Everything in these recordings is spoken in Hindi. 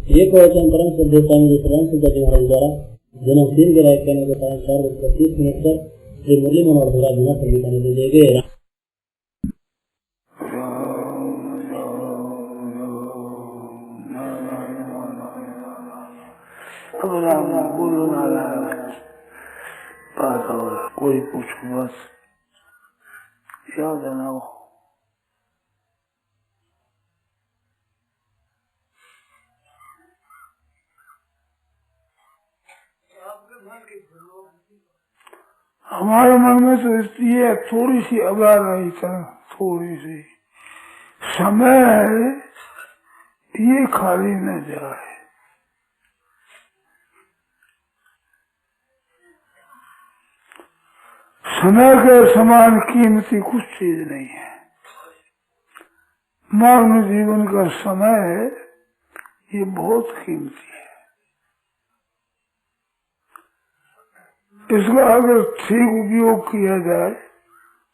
ये प्रवचन परम श्रद्धेय स्वामी श्रवण सिद्ध जी महाराज द्वारा दिनांक 3 जुलाई कहने के कारण 4:30 पर श्री मुरली मनोहर द्वारा बिना संगीत ने दिए गए। बोलो नारायण कोई पूछो बस याद है ना वो हमारे मन में तो ये थोड़ी सी अगा नहीं था, थोड़ी सी समय है ये खाली न जाए। समय के समान कीमती कुछ चीज नहीं है। मानव जीवन का समय है ये बहुत कीमती है। इसका अगर ठीक उपयोग किया जाए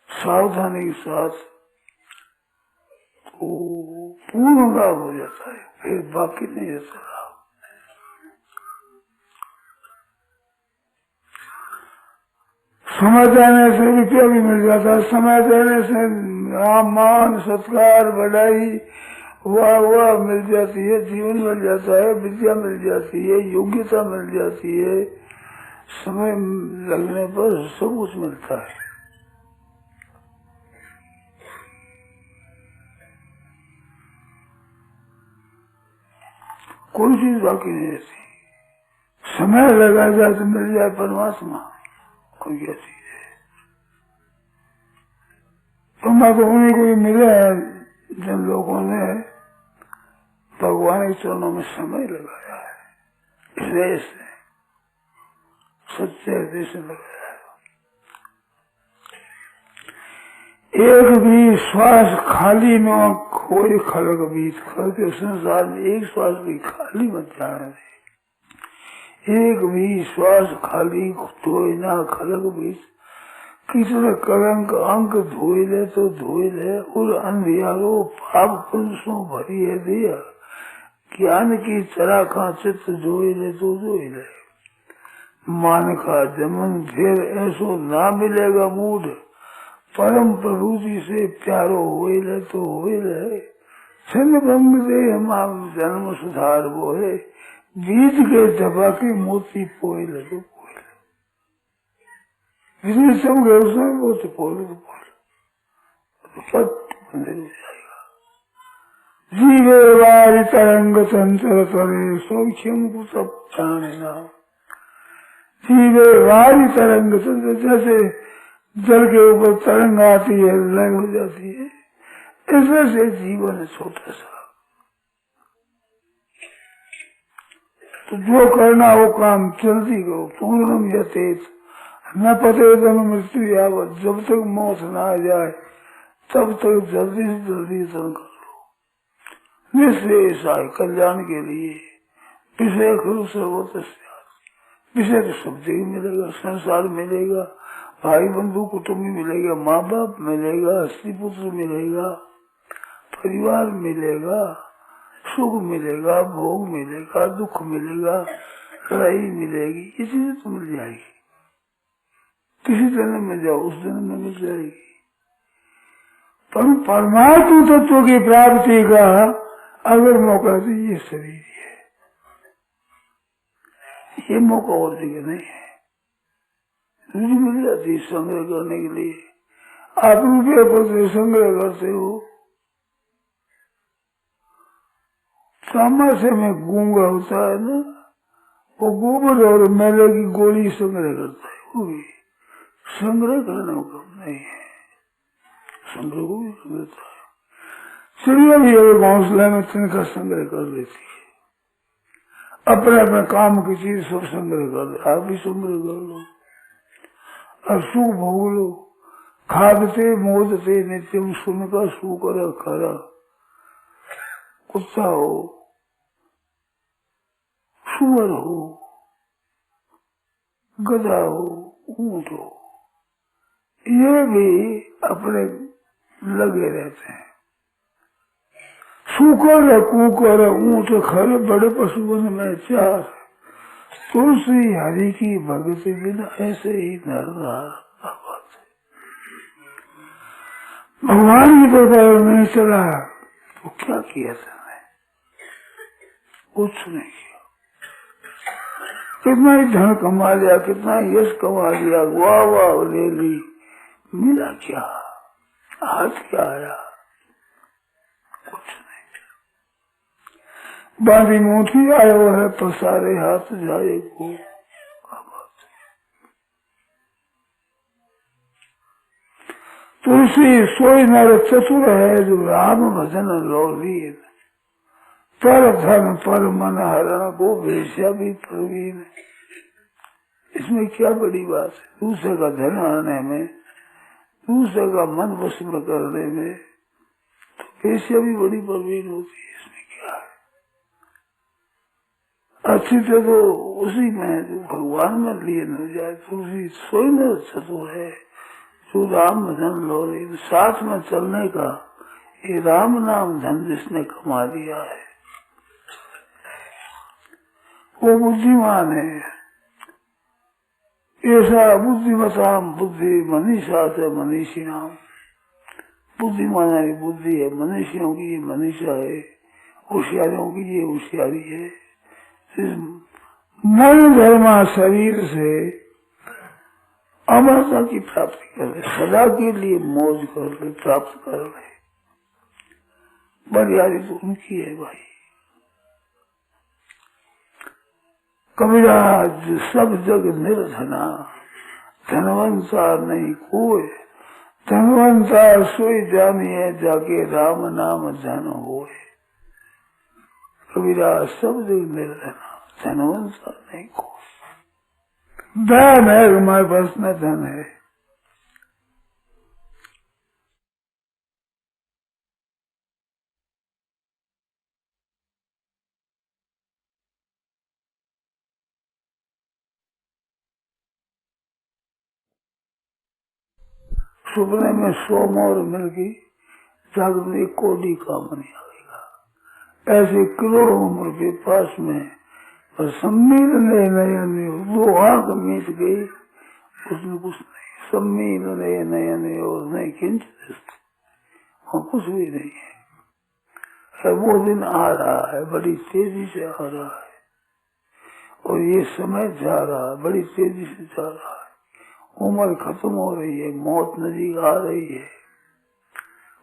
सावधानी के साथ तो पूर्ण लाभ हो जाता है, फिर बाकी नहीं रहता लाभ। समय देने से रुपया भी मिल जाता है, समय देने से मान सत्कार बढ़ाई वाह मिल जाती है, जीवन मिल जाता है, विद्या मिल जाती है, योग्यता मिल जाती है। समय लगने पर सब कुछ मिलता है। कोई चीज बाकी नहीं रहती। समय लगा जाए तो मिल जाए परमात्मा, कोई क्या चीज है। तो मैं तो उन्हीं को मिले हैं जिन लोगों ने भगवान के चरणों में समय लगाया है, इसलिए से सच्चे हृदय से लगाया। एक भी श्वास खाली न कोई खलक बीत करके संसार में एक श्वास भी खाली मत जाने दे। एक भी श्वास खाली धोए ना खलक बीत। किसी कलंक अंक धोई ले तो धोई ले, और अंधियारो पाप पुरुषों भरी है दिया। ज्ञान की चराखा चित्त धोई ले तो धोई ले। मान का जमन फिर ऐसो ना मिलेगा मूड। परम प्रभु जी से प्यारो होए ले तो होए ले। छिन्न भंग दे हम जन्म सुधार वो है। बीज के जबा के मोती पोए ले तो पोए ले। जिसमें सब गए उसमें मोती पोए तो पोए ले। जीवे वारी तरंग चंचल करे सौख्यम को सब जाने ना। जीवे वारी तरंग जैसे जल के ऊपर तरंग आती है, लय हो जाती है, ऐसे से जीवन है छोटा सा। तो जो करना वो काम जल्दी करो। पूर्णम यतेत न पते तन मृत्यु आवत। जब तक मौत न आ जाए तब तक जल्दी से जल्दी तन कर लो। निश्रेष कल्याण के लिए विषय करो सर्वोत्तम। विषय तो सब जगह मिलेगा, संसार मिलेगा, भाई बंधु कुटुंबी मिलेगा, माँ बाप मिलेगा, स्त्री पुत्र मिलेगा, परिवार मिलेगा, सुख मिलेगा, भोग मिलेगा, दुख मिलेगा, लड़ाई मिलेगी, ये चीजें तो मिल जाएगी। किसी जन्म में जाओ उस जन्म में मिल जाएगी। पर परमात्मा तत्व की प्राप्ति का अगर मौका तो ये शरीर है, ये मौका और जगह नहीं है। रुचि मिल जाती है संग्रह करने के लिए। आप रुपये पर संग्रह करते हो। तामाशे में गूंगा होता है ना, वो गोबर और मैले की गोली संग्रह करता है। वो भी संग्रह करने का काम नहीं है, संग्रह को भी करता है। चिड़िया भी अगर घोंसले में तिनका संग्रह कर लेती है, अपने अपने काम की चीज सब संग्रह कर ले। आप भी संग्रह कर लो और सुख भोग लो। खादते मोदते नित्यम सुन का सुकर खरा। कुत्ता हो, सुअर हो, गधा हो, ऊंट हो, ये भी अपने लगे रहते हैं। सूकर कुकर ऊँट खर बड़े पशुओं में चार, तुलसी हरि की भक्ति बिना ऐसे ही नरनार। भगवान की कृपा नहीं चला तो क्या किया तुमने? कुछ नहीं किया। कितना ही धन कमा लिया, कितना ही यश कमा लिया, वाह वाह ले ली, मिला क्या? हाथ क्या आया? कुछ नहीं। बांधी मोती आयो है पसारे हाथ जाए को। तुलसी सोई नर चतुर है जो राम भजन लौली, पर धन पर मन हरण को वेश्या भी प्रवीण। इसमें क्या बड़ी बात है? दूसरे का धन आने में, दूसरे का मन वश में करने में तो वेश्या भी बड़ी प्रवीण होती है। इसमें क्या है? अच्छी तो उसी में जो भगवान में लिए न जाए। तुलसी सोई नर चतुर है जो राम भजन लौली, साथ में चलने का ये राम नाम धन जिसने कमा दिया है वो बुद्धिमान है। ऐसा बुद्धिमताम बुद्धि मनीषा से मनीषी नाम। बुद्धिमान की बुद्धि है, मनुष्यों की ये मनीषा है, होशियारियों की ये होशियारी है। मन धर्मा शरीर से अमरता की प्राप्ति कर ले, सदा के लिए मौज कर ले, प्राप्त कर ले। बरियारी तो उनकी है भाई। कबीराज सब जग निर्धना, धनवंता नहीं कोई, धनवंता सोई जानिए जाके राम नाम धन होए। कबीराज सब जग निर्धना, धनवंता नहीं कोई। धन है हमारे पास में, धन है। सुपने में 100 मोर मिल गई, जागृत में 1 कोड़ी काम नहीं आएगा। ऐसे करोड़ों उम्र के पास में और सम्मिलन नयन 2 आंख मीट गई, उसमें कुछ नहीं। सम्मिलन नयन और नहीं किंचित, और कुछ भी नहीं है। वो दिन आ रहा है, बड़ी तेजी से आ रहा है, और ये समय जा रहा है, बड़ी तेजी से जा रहा है। उम्र खत्म हो रही है, मौत नजदीक आ रही है।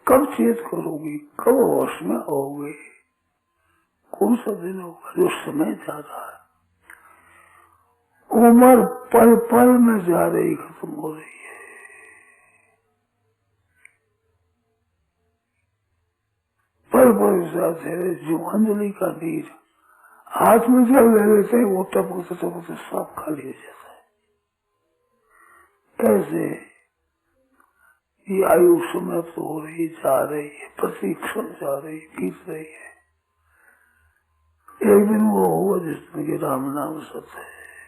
कब चेत करोगी, कब होश में आओगे? कौन सा दिन होगा? जो समय जा रहा है, उम्र पल पल में जा रही, खत्म हो रही है। पल पल साथ है जो अंजलि का नीर हाथ में जब ले लेते हैं, वो टपकते टपकते सब खाली हो जाता है। ऐसे ये आयु समाप्त हो रही, जा रही है, प्रतीक्षण जा रही, बीत रही है। एक दिन वो हुआ जिसमें कि राम नाम सत्य है,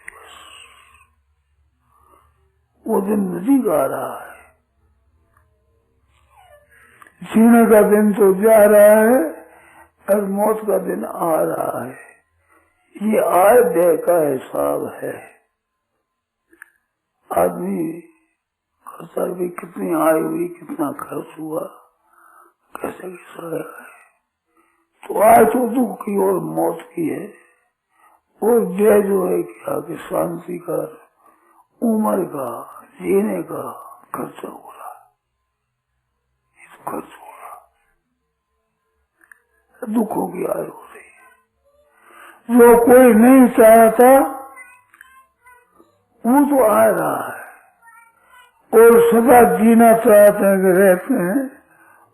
बस वो दिन नजदीक आ रहा है। जीने का दिन तो जा रहा है और मौत का दिन आ रहा है। ये आय व्यय का हिसाब है। आदमी खर्चा भी कितनी आय हुई, कितना खर्च हुआ, कैसे कैसा है। तो आय तो दुख की और मौत की है, और व्यय जो है क्या कि शांति का, उम्र का, जीने का खर्चा हो रहा, ये तो खर्च हो रहा, दुखों की आय हो रही है। जो कोई नहीं चाहता वो तो आ रहा है, और सदा जीना चाहते हैं कि रहते हैं,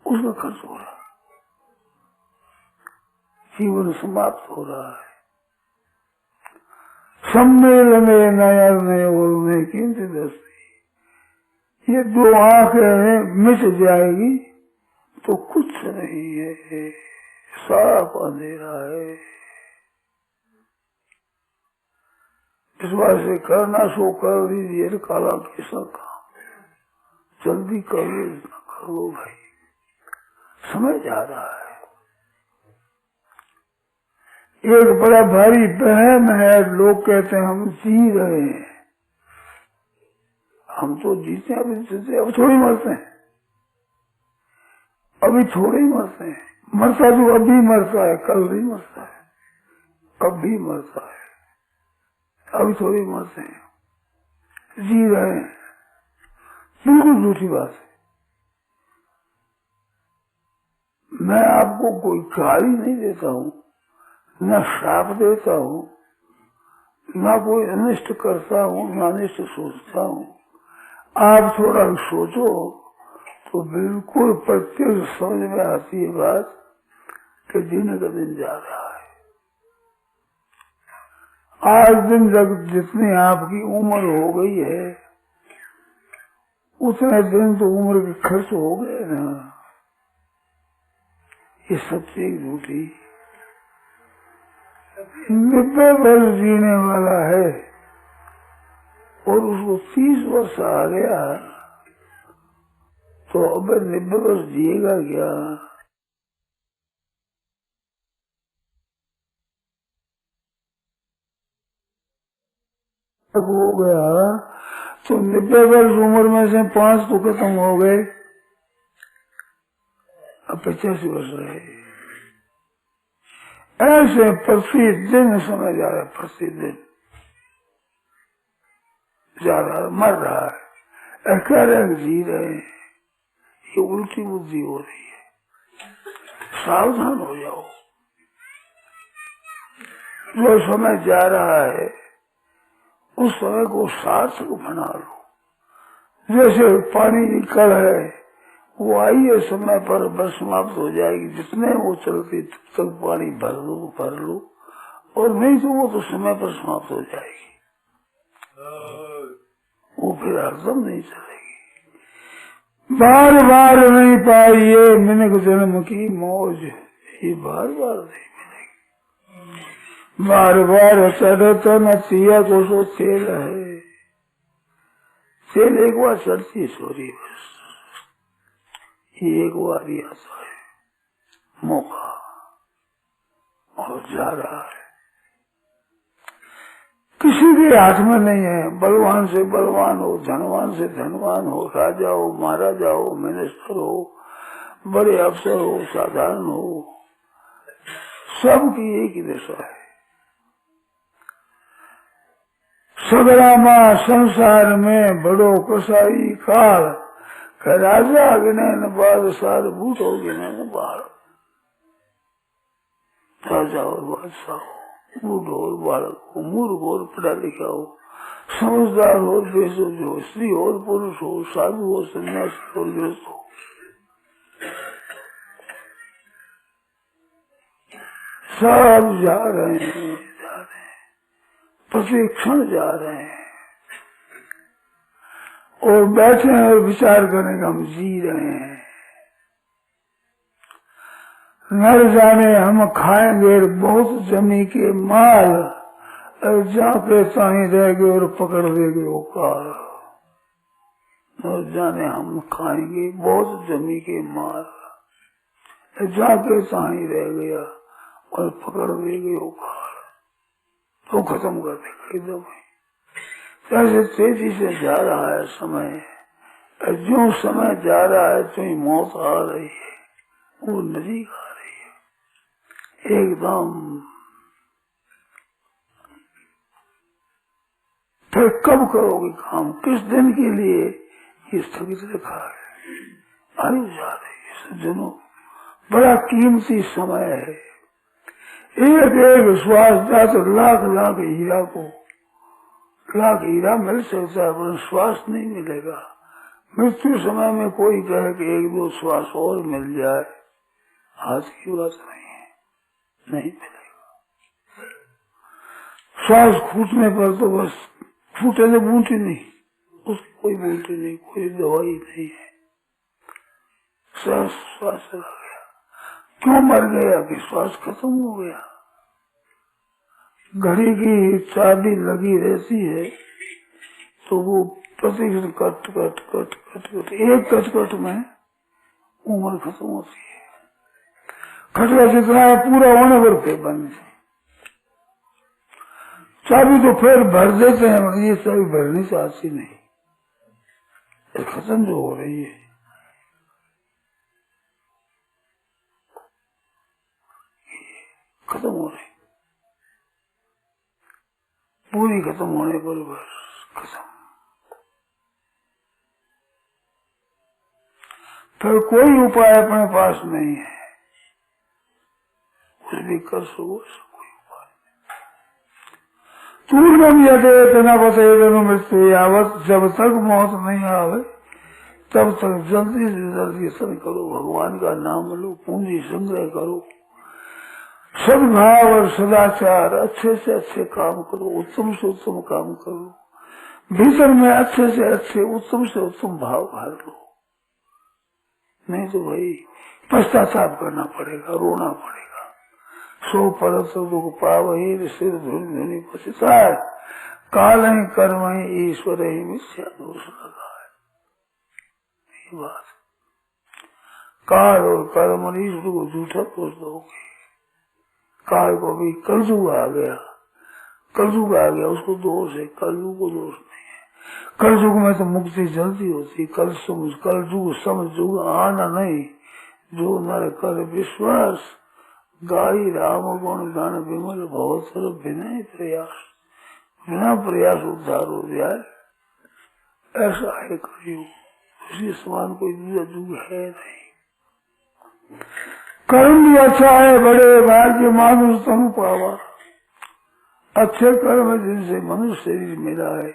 उसका खर्च हो रहा, जीवन समाप्त हो रहा है। सम्मेलन नयन और किंचित दृष्टि, ये 2 आंखें मिट जाएगी तो कुछ नहीं है, साफ अंधेरा है। इस बात से करना सो कर दीजिए, काला कैसा काम, जल्दी करो, कर लो भाई, समय जा रहा है। एक बड़ा भारी वहम है, लोग कहते हैं हम जी रहे हैं। हम तो जीते अभी जीते, अब थोड़ी मरते हैं, अभी थोड़े ही मरते हैं। मरता तो अभी मरता है, कल नहीं मरता है, कभी मरता है, अभी थोड़ी मरते हैं, जी रहे हैं। बिल्कुल झूठी बात है। मैं आपको कोई गाली नहीं देता हूँ, न श्राप देता हूँ, न कोई अनिष्ट करता हूँ, न अनिष्ट सोचता हूँ। आप थोड़ा सोचो तो बिल्कुल प्रत्यक्ष समझ में आती है बात कि दिन का दिन जा रहा है। आज दिन तक जितनी आपकी उम्र हो गई है उतने दिन तो उम्र के खर्च हो गए ना। ये सबसे झूठी। 90 वर्ष जीने वाला है और उसको 30 वर्ष आ गया तो अब 90 वर्ष जिएगा क्या? हो गया तो 90 वर्ष उम्र में से 5 तो खत्म हो गए, अब 85 वर्ष रहे। ऐसे प्रतिदिन समय जा रहा है, प्रतिदिन जा रहा है, मर रहा है, कह रहे जी रहे हैं। ये उल्टी बुद्धि हो रही है। सावधान हो जाओ। जो समय जा रहा है उस समय को सार्थक बना लो। जैसे पानी की कल है, वो आई है समय पर बस समाप्त हो जाएगी, जितने वो चलती तब तक पानी भर लो, और नहीं तो वो तो समय पर समाप्त हो जाएगी, वो फिर हरदम नहीं चलेगी। बार बार नहीं पाई ये मिनक जन्म की मौज, ये बार बार नहीं मिलेगी। बार बार चढ़ता न चिया को सो तेल है, तेल एक बार चढ़ती सोरी बस, ये एक बार ही आता है मौका और जा रहा है। किसी के हाथ में नहीं है। बलवान से बलवान हो, धनवान से धनवान हो, राजा हो, महाराजा हो, मिनिस्टर हो, बड़े अफसर हो, साधारण हो, सबकी एक ही दशा है। सगरामा संसार में बड़ो कसाई काल, राजा गिने बादशाह भूत हो गिने बाल। राजा और बादशाह हो, बूढ़ और बालक हो, मूर्ख और पढ़ा लिखा हो, समझदार और बेसुध हो, स्त्री और पुरुष हो, साधु और सन्यासी और गृहस्थ हो, सब जा रहे हैं, प्रशिक्षण जा रहे हैं और बैठे हैं और विचार करने का हम जी रहे हैं। न जाने हम खाएंगे बहुत जमी के माल, जाके ताही रह गए और पकड़ देंगे वो काल। न जाने हम खाएंगे बहुत जमी के माल, जाके ताही रह गया और पकड़ देंगे वो काल, तो खत्म कर देगा एकदम। ऐसे तेजी से जा रहा है समय, जो समय जा रहा है तो ही मौत आ रही है, वो नजीक आ रही है एकदम। फिर कब करोगे काम, किस दिन के लिए ये स्थगित रखा है? आयु जा रही है सज्जनों, बड़ा कीमती समय है। एक एक श्वास जा तो लाख लाख हीरा को, लाख हीरा मिल सकता है पर श्वास नहीं मिलेगा। मृत्यु समय में कोई कहे कि एक दो श्वास और मिल जाए, आज की बात नहीं है, नहीं मिलेगा। श्वास फूटने पर तो बस फूटे तो बूटी नहीं, उसकी कोई बूटी नहीं, कोई दवाई नहीं है, श्वास चला गया। क्यों मर गया? कि श्वास खत्म हो गया। घड़ी की चाबी लगी रहती है तो वो प्रतिक्षण cut cut cut cut cut, एक कट कट में उम्र खत्म होती है। खटका जितना है पूरा होने पर फिर बंद, चाबी तो फिर भर देते हैं, ये चाबी भरनी चाहती नहीं, खत्म जो हो रही है। खत्म हो रही, पूरी खत्म होने पर बस खत्म। फिर कोई उपाय अपने पास नहीं है, कुछ भी कर सको कोई उपाय नहीं। तूर्णम यते न बसेदनु मृत्यु यावत, जब तक मौत नहीं आवे तब तक जल्दी से जल्दी सन करो, भगवान का नाम लो, पूंजी संग्रह करो, सद्भाव और सदाचार, अच्छे से अच्छे काम करो, उत्तम से उत्तम काम करो, भीतर में अच्छे से अच्छे उत्तम से उत्तम भाव भर लो। नहीं तो भाई पश्चाताप करना पड़ेगा, रोना पड़ेगा। सो परत दुख पावही सिर धुनि पछताए, काल ही कर्म ही ईश्वर ही मिथ्या दोष लगा है। ये बात, काल और कर्म और ईश्वर को झूठा दोष दोगे। काल को भी कलयुग आ गया, कलयुग आ गया उसको दोष है, कलयुग को दोष नहीं है। कलयुग में तो मुक्ति जल्दी होती, कलयुग समझुग आना नहीं, जो नर कर विश्वास, गाई राम गुण गान विमल बहुत तरफ बिना प्रयास, बिना प्रयास उद्धार हो जाए, ऐसा है कलयुग। उसके समान कोई दूसरा युग है नहीं। कर्म भी अच्छा है, बड़े भाग्य मानुष तनु पावा, अच्छे कर्म जिनसे मनुष्य शरीर मिला है,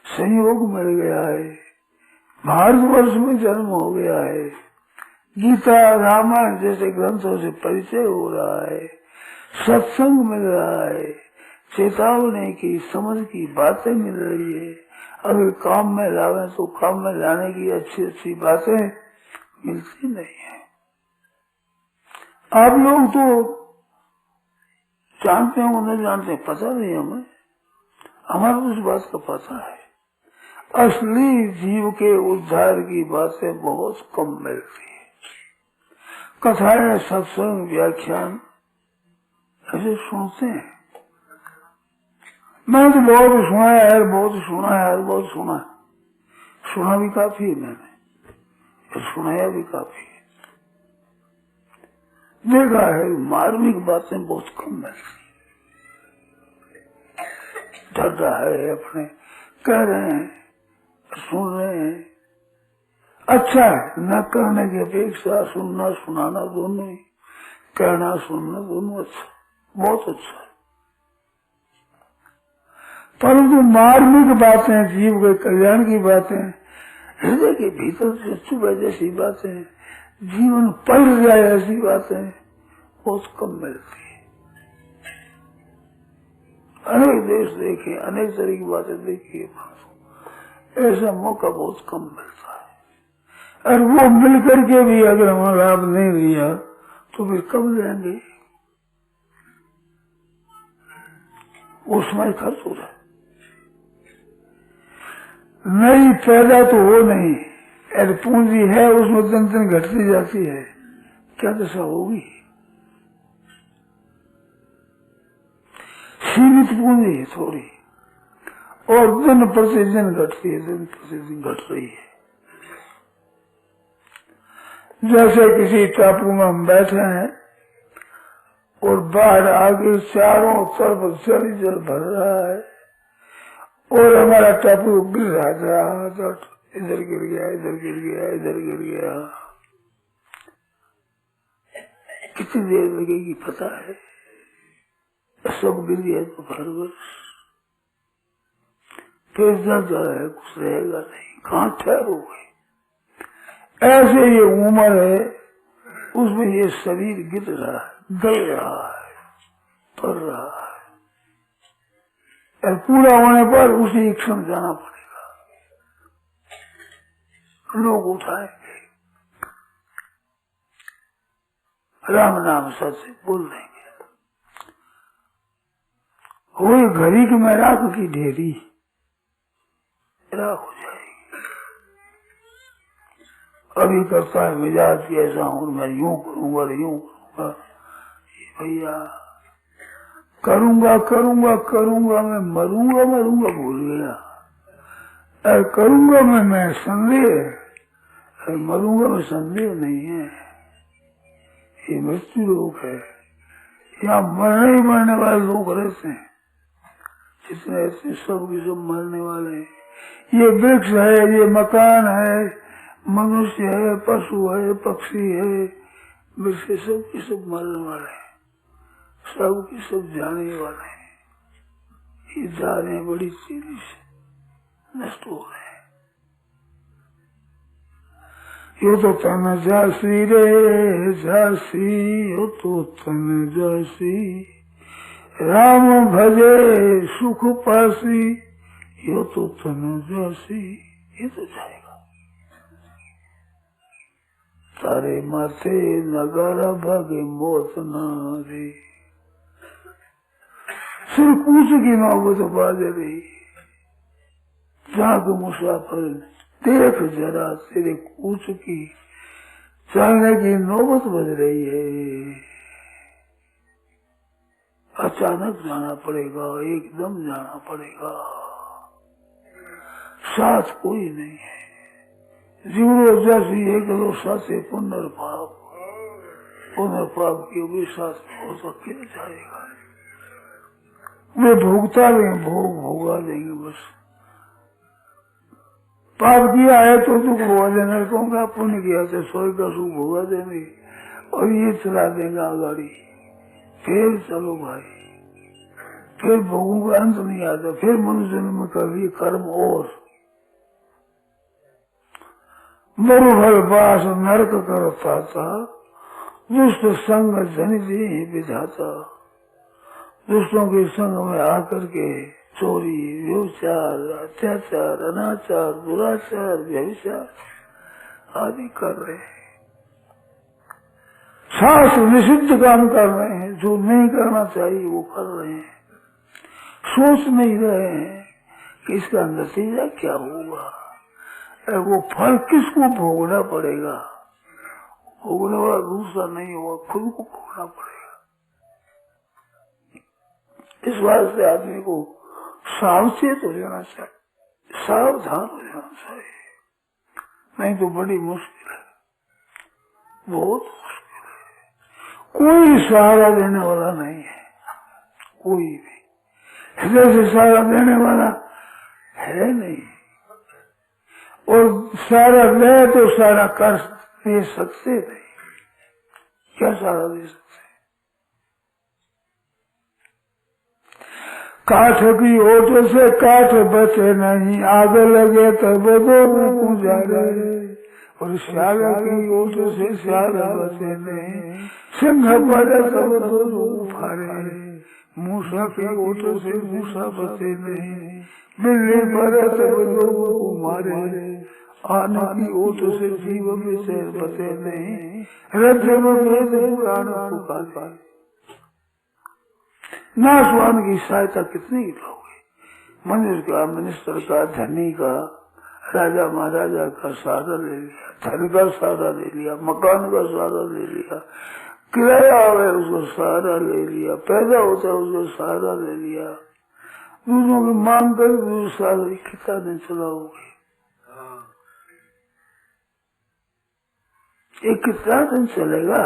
संयोग मिल गया है, भारतवर्ष में जन्म हो गया है, गीता रामायण जैसे ग्रंथों से परिचय हो रहा है, सत्संग मिल रहा है, चेतावनी की समझ की बातें मिल रही है। अगर काम में लावे तो काम में लाने की अच्छी अच्छी बातें मिलती नहीं है। आप लोग तो जानते हो नहीं जानते पता नहीं हमें, हमारा उस बात का पता है। असली जीव के उद्धार की बातें बहुत कम मिलती है। कथाएं, सत्संग, व्याख्यान ऐसे सुनते हैं। मैंने तो बहुत सुना है यार, बहुत सुना है यार, बहुत सुना है। सुना भी काफी है, मैंने सुनाया भी काफी है। देखा है मार्मिक बातें बहुत कम मिलती, डर रहा है अपने, कह रहे हैं, सुन रहे हैं, अच्छा है। न करने की अपेक्षा सुनना सुनाना दोनों ही, कहना सुनना दोनों अच्छा, बहुत अच्छा है। परंतु मार्मिक बातें, जीव के कल्याण की बातें, हृदय के भीतर से चुभे जैसी बातें, जीवन पल जाए ऐसी बातें बहुत कम मिलती है। अनेक देश देखे, अनेक तरह की बातें देखी, ऐसा मौका बहुत कम मिलता है। और वो मिल करके भी अगर हमारा लाभ नहीं लिया तो फिर कब लेंगे? वो समय खर्च हो रहा है, नई पैदा तो हो नहीं, और पूंजी है उसमें दिन दिन घटती जाती है, क्या दशा होगी? सीमित पूंजी है थोड़ी, और दिन प्रतिदिन घटती है, दिन प्रतिदिन घट रही है। जैसे किसी टापू में हम बैठे हैं और बाढ़ आगे चारों तरफ जल ही जल भर रहा है, और हमारा टापू गिर रहा था, इधर गिर गया, इधर गिर गया, इधर गिर गया। कितनी देर लगेगी पता है? सब गिर गया तो भर वर्ष फिर जब है कुछ रहेगा नहीं, कहाँ ठहरोगे? ऐसे ये उम्र है, उसमें ये शरीर गिर रहा है, गल रहा है, पड़ रहा है, और पूरा होने पर उसी क्षण जाना पड़ेगा। लोग उठाएंगे, राम नाम सत्य बोल देंगे, वही घड़ी की में राख की ढेरी राख हो जाएगी। अभी करता है मिजाज की ऐसा हूँ, मैं यूं करूंगा, यूं करूंगा। भैया करूंगा करूंगा करूंगा मैं मरूंगा मरूंगा भूल गया। करूंगा मैं संदेह, मरूंगा में संदेह नहीं है। ये मृत्यु लोग है, यहाँ मरने ही मरने वाले लोग रहते हैं। जितने ऐसे सब के सब मरने वाले हैं। ये वृक्ष है, ये मकान है, मनुष्य है, पशु है, पक्षी है, वृक्ष सब के सब मरने वाले हैं, सब के सब जाने वाले हैं। ये जा रहे हैं बड़ी तेजी से, नष्ट हो रहे हैं। यो तो तन जासी रे जासी, यो तो तन जासी, राम भजे सुख पासी, यो तो तन जासी। ये तो जाएगा। तारे माथे नगारा भागे मौत नारे, सिर कूच की नौबत बाज रही। जाग मुसाफिर देख जरा, तेरे कूच की चलने की नौबत बज रही है। अचानक जाना पड़ेगा, एकदम जाना पड़ेगा, साथ कोई नहीं है। जीवो जैसी एक लो साथे पुनर्पाप, पुनर्पाप की भी साथ हो सके जाएगा। वे भोगता भी भोग भोगा देंगे। बस पाप किया है तो दुख भोगा देना कहूँगा, पुण्य किया तो स्वर्ग का सुख भोगा देंगे और ये चला देगा गाड़ी। फिर चलो भाई, फिर भोगों का अंत नहीं आता, फिर मनुष्य जन्म कर लिए कर्म और मरुभर बास नरक करता था, दुष्ट संग जनिधि विधाता। दुष्टों के संग में आकर के चोरी, व्यभिचार, अत्याचार, अनाचार, दुराचार, व्यभिचार आदि कर रहे हैं। शास्त्र निषिद्ध काम कर रहे हैं, जो नहीं करना चाहिए वो कर रहे हैं। सोच नहीं रहे हैं कि इसका नतीजा क्या होगा, वो फल किसको भोगना पड़ेगा। भोगने वाला दूसरा नहीं होगा, खुद को भोगना पड़ेगा। इस वास्ते आदमी को सावचेत हो जाना चाहिए, सावधान हो जाना चाहिए, नहीं तो बड़ी मुश्किल है, बहुत मुश्किल है। कोई सहारा देने वाला नहीं है, कोई भी हृदय से सहारा देने वाला है नहीं। और सारा ले तो सारा कर दे सकते नहीं, क्या सारा दे सकते। काठ की ओट से काठ बचे नहीं, आग लगे तब दो जा रहे। और श्याल की ओट से श्याल बचे नहीं, सिंह पड़े तब दो फारे। मूसा की ओट से मूसा बचे नहीं, बिल्ली पड़े तब दो मारे। आने की ओट से जीव बचे नहीं, रथ में वेद पुराण पुकार। नासवान की सहायता कितनी की लोगे। मनुष्य का, मिनिस्टर का, धनी का, राजा महाराजा का सहारा ले लिया, धन का सहारा ले लिया, मकान का सहारा ले लिया, किराया है उसका सहारा ले लिया, पैदा होता है उसका सहारा ले लिया, दूसरों की मांग कर दूसरे सहारा कितना दिन चलाओगे। ये कितना दिन चलेगा,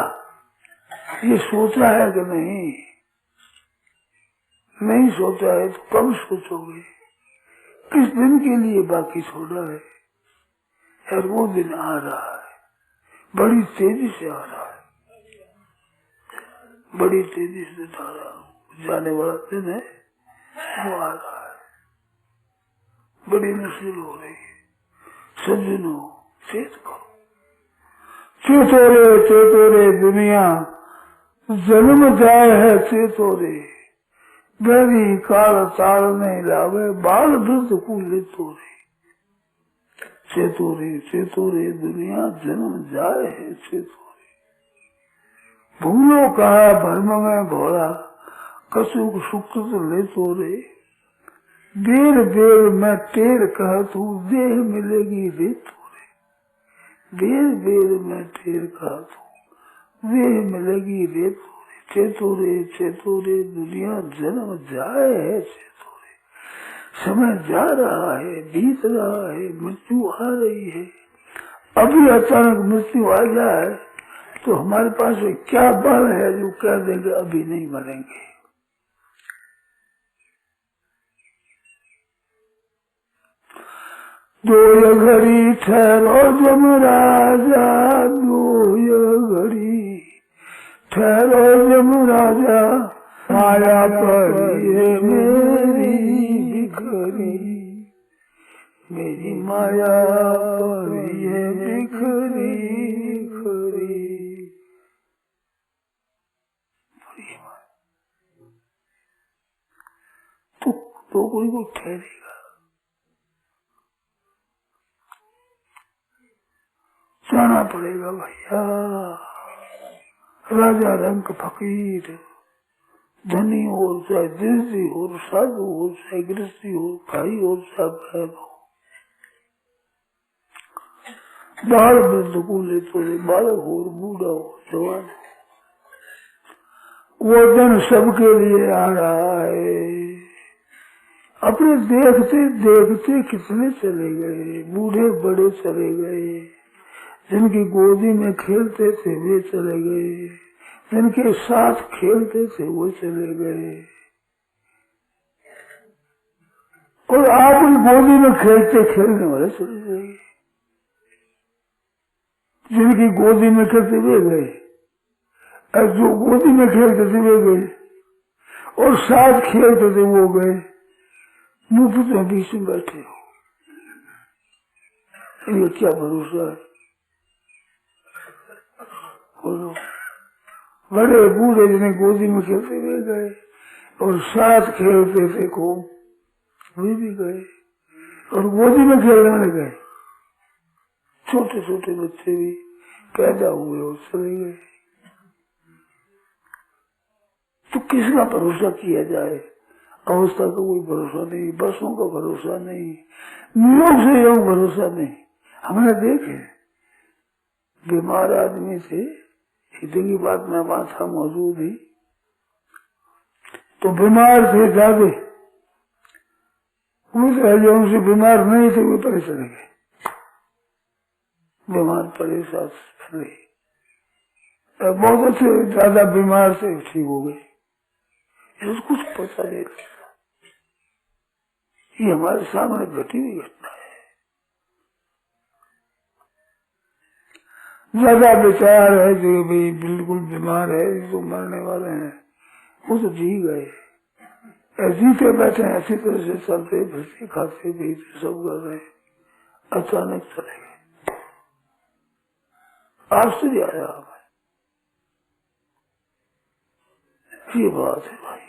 ये सोचा है कि नहीं? नहीं सोचा है तो कब सोचोगे? किस दिन के लिए बाकी छोड़ा है? और वो दिन आ रहा है, बड़ी तेजी से आ रहा है, बड़ी तेजी से आ रहा है। जाने वाला दिन है, वो आ रहा है, बड़ी मुश्किल हो रही है। सज्जनों चेत करो, चेतो रे दुनिया, जन्म जाए है चेतो रे। गरी काल ताल नहीं लावे, बाल वृद्ध कूले तोरे। चेतो रे दुनिया, जन्म जाए है चेतो रे। भूलो कहा भर्म में भोला, कसुक सुकृत ले तोरे। देर देर में टेर कह तू, देह मिलेगी रे तोरे। देर देर में टेर कह तू, देह मिलेगी रे तोरे। चेतोरे चेतोरे दुनिया जन्म जाए है, चेतोरे समय जा रहा है, बीत रहा है, मृत्यु आ रही है। अभी अचानक मृत्यु आ जाए तो हमारे पास क्या बल है जो कह देंगे अभी नहीं मरेंगे। दो घड़ी ठहरो जमराजा, दो घड़ी ठहरो जमराजा, माया पर ये मेरी बिखरी, मेरी माया पर ये बिखरी बिखरी। तो कोई को ठहरेगा। जाना पड़ेगा भैया। राजा रंग फकीर, धनी हो चाहे देसी हो, साधु हो चाहे गृहस्थी हो, भाई हो चाहे बहन हो, बाल वृद्ध को ले तो बालक हो, बूढ़ा हो, जवान हो, वो दिन सबके लिए आ रहा है। अपने देखते देखते कितने चले गए, बूढ़े बड़े चले गए, जिनकी गोदी में खेलते थे वे चले गए, जिनके साथ खेलते थे वो चले गए, और आपकी गोदी में खेलते खेलने वाले चले गए। जिनकी गोदी में खेलते वे गए, और जो गोदी में खेलते थे वे गए, और साथ खेलते थे वो गए। मुफ्त में बीच में बैठे हो, ये क्या भरोसा है। बोलो, बड़े बूढ़े जिन्हें गोदी में खेलते हुए गए और साथ खेलते थे खूब वे भी गए, और गोदी में खेलने वाले गए। छोटे छोटे बच्चे भी पैदा हुए और चले गए। तो किसका भरोसा किया जाए। अवस्था का कोई भरोसा नहीं, बसों का भरोसा नहीं, योग से योग भरोसा नहीं। हमने देखे बीमार आदमी थे, इतनी की बात में वहां था मौजूद ही, तो बीमार थे ज्यादा, जो उनसे बीमार नहीं थे वो परे चले गए, बीमार पड़े साथ रहे। बहुत अच्छे ज्यादा बीमार थे ठीक हो गए। कुछ पता नहीं, ये हमारे सामने घटी हुई घटना है। ज्यादा विचार है जो भी बिल्कुल बीमार है, जो मरने वाले हैं, वो तो जी गए, जीते बैठे ऐसी तरह से चलते फिरते खाते पीते सब कर रहे, अचानक चले गए। आश्चर्य आया हमें। ये बात है भाई,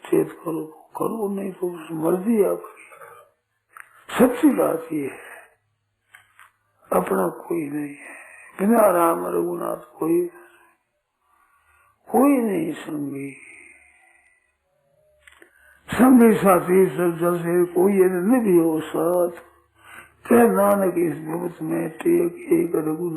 चेत करो करो, नहीं तो मर्जी आपकी। सच्ची बात ये है, अपना कोई नहीं है, बिना राम रघुनाथ कोई नहीं संगी। संगी साथी सब जल से कोई नहीं भी हो साथ, कह नानक इस जगत में टेक एक रघुनाथ।